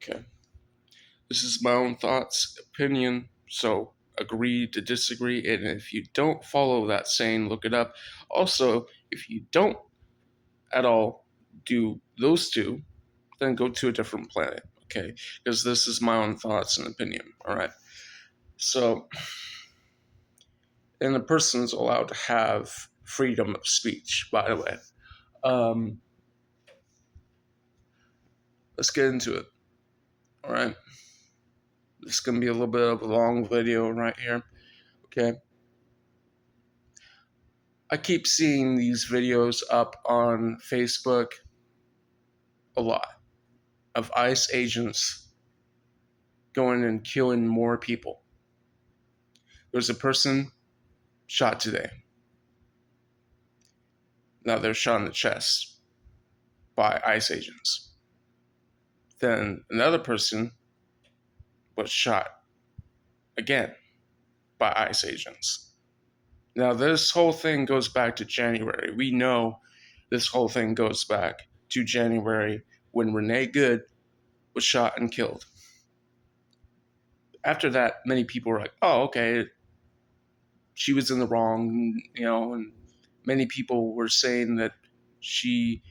Okay. This is my own thoughts, opinion, so agree to disagree. And if you don't follow that saying, look it up. Also, if you don't at all do those two, then go to a different planet, okay? Because this is my own thoughts and opinion, all right? So, and a person's allowed to have freedom of speech, by the way. Um, let's get into it, all right? This is going to be a little bit of a long video right here, okay? I keep seeing these videos up on Facebook a lot of ICE agents going and killing more people. There's a person shot today. Now they're shot in the chest by ICE agents. Then another person was shot again by ICE agents. Now this whole thing goes back to January. We know this whole thing goes back to January when Renee Good was shot and killed. After that, many people were like, oh, okay, she was in the wrong, and many people were saying that she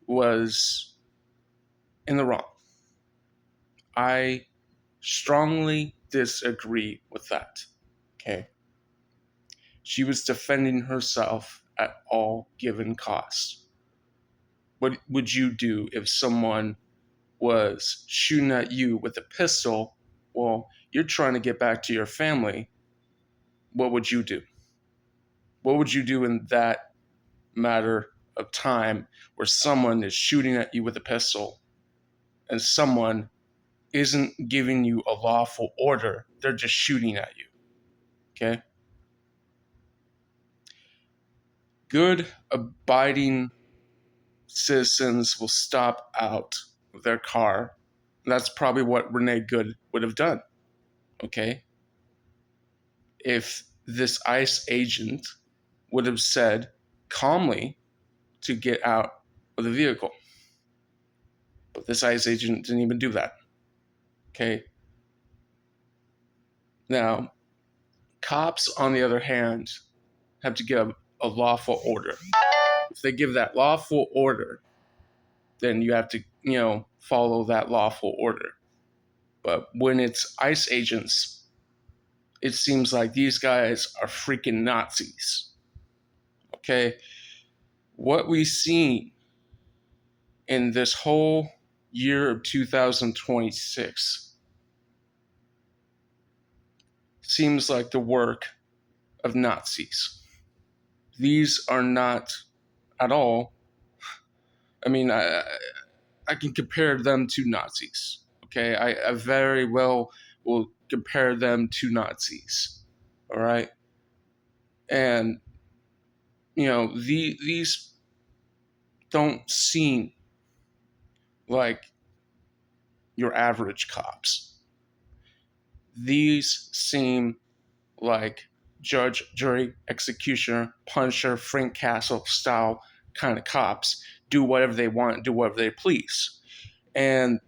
was in the wrong. I strongly disagree with that, okay? She was defending herself at all given costs. What would you do if someone was shooting at you with a pistol? Well, you're trying to get back to your family. What would you do? What would you do in that matter of time where someone is shooting at you with a pistol and someone isn't giving you a lawful order? They're just shooting at you, okay? Good, abiding citizens will stop out of their car. That's probably what Renee Good would have done, okay? If this ICE agent would have said calmly to get out of the vehicle. But this ICE agent didn't even do that, okay? Now, cops, on the other hand, have to give a lawful order. If they give that lawful order, then you have to, follow that lawful order. But when it's ICE agents, it seems like these guys are freaking Nazis. Okay? What we've seen in this whole year of 2026 seems like the work of Nazis. These are not at all, I can compare them to Nazis. Okay, I very well will compare them to Nazis. All right, and these don't seem like your average cops. These seem like judge, jury, executioner, punisher, Frank Castle style kind of cops. Do whatever they want, do whatever they please. And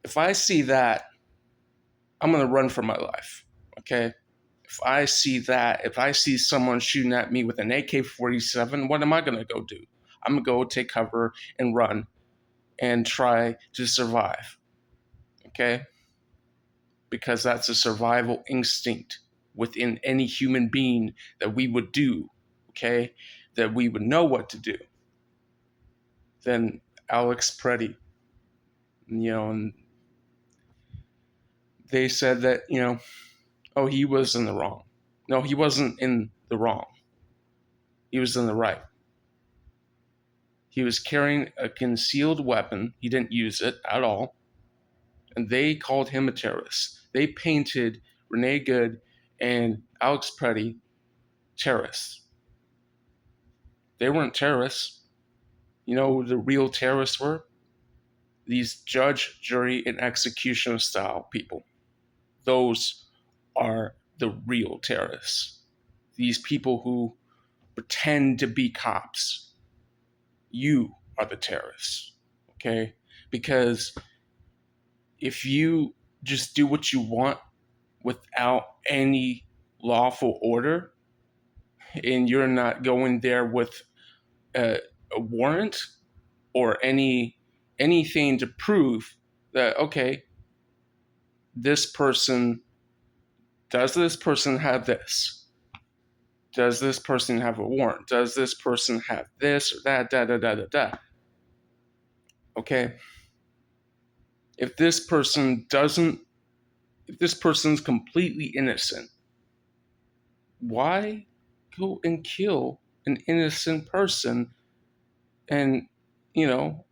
if I see that, I'm going to run for my life, okay? If I see that, if I see someone shooting at me with an AK-47, what am I going to go do? I'm going to go take cover and run and try to survive, okay? Because that's a survival instinct within any human being that we would do, okay? That we would know what to do. Then Alex Preddy, and they said that, oh, he was in the wrong. No, he wasn't in the wrong. He was in the right. He was carrying a concealed weapon. He didn't use it at all. And they called him a terrorist. They painted Renee Good and Alex Preddy terrorists. They weren't terrorists. You know who the real terrorists were? These judge, jury, and executioner style people. Those are the real terrorists. These people who pretend to be cops. You are the terrorists, okay? Because if you just do what you want without any lawful order, and you're not going there with a, a warrant or anything to prove that, okay, this person does this person have this? Does this person have a warrant? Does this person have this or that? Da da da da da. Okay. If this person doesn't, if this person's completely innocent, why go and kill an innocent person? And, you know,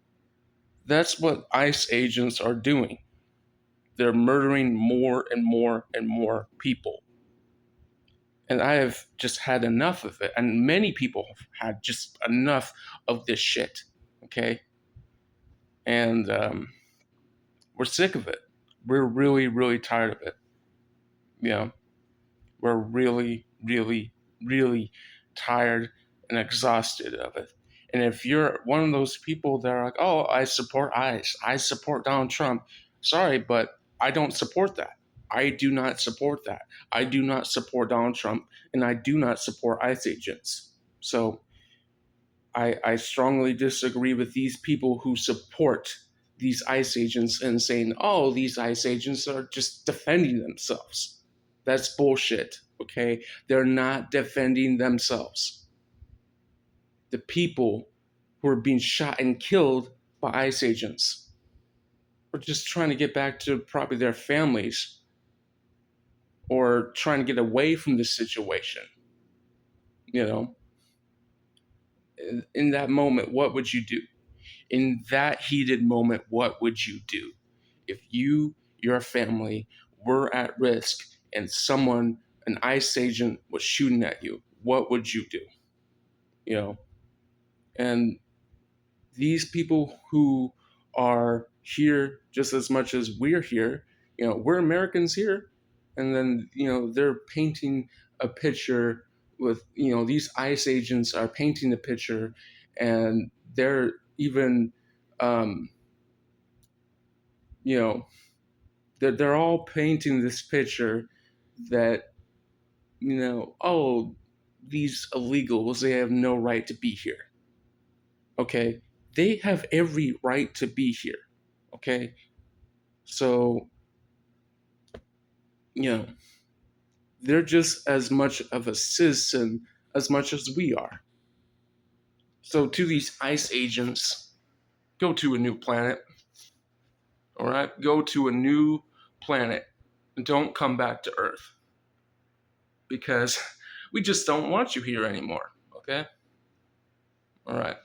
that's what ICE agents are doing. They're murdering more and more and more people. And I have just had enough of it. And many people have had just enough of this shit. Okay. And we're sick of it. We're really, really tired of it. You know, we're really, really, really tired and exhausted of it. And if you're one of those people that are like, oh, I support ICE, I support Donald Trump, sorry, but I don't support that. I do not support that. I do not support Donald Trump, and I do not support ICE agents. So I strongly disagree with these people who support these ICE agents and saying, oh, these ICE agents are just defending themselves. That's bullshit, okay? They're not defending themselves. The people who are being shot and killed by ICE agents are just trying to get back to probably their families or trying to get away from the situation. You know, in that moment, what would you do? In that heated moment, what would you do? If your family, were at risk and someone, an ICE agent, was shooting at you, what would you do? You know, and these people who are here just as much as we're here, you know, we're Americans here, and then, you know, they're painting a picture with, you know, these ICE agents are painting a picture, and they're even, um, you know, they're all painting this picture that, you know, oh, these illegals, they have no right to be here. Okay, they have every right to be here. Okay, so, you know, they're just as much of a citizen as much as we are. So to these ICE agents, go to a new planet. All right, go to a new planet and don't come back to Earth, because we just don't want you here anymore. Okay, all right.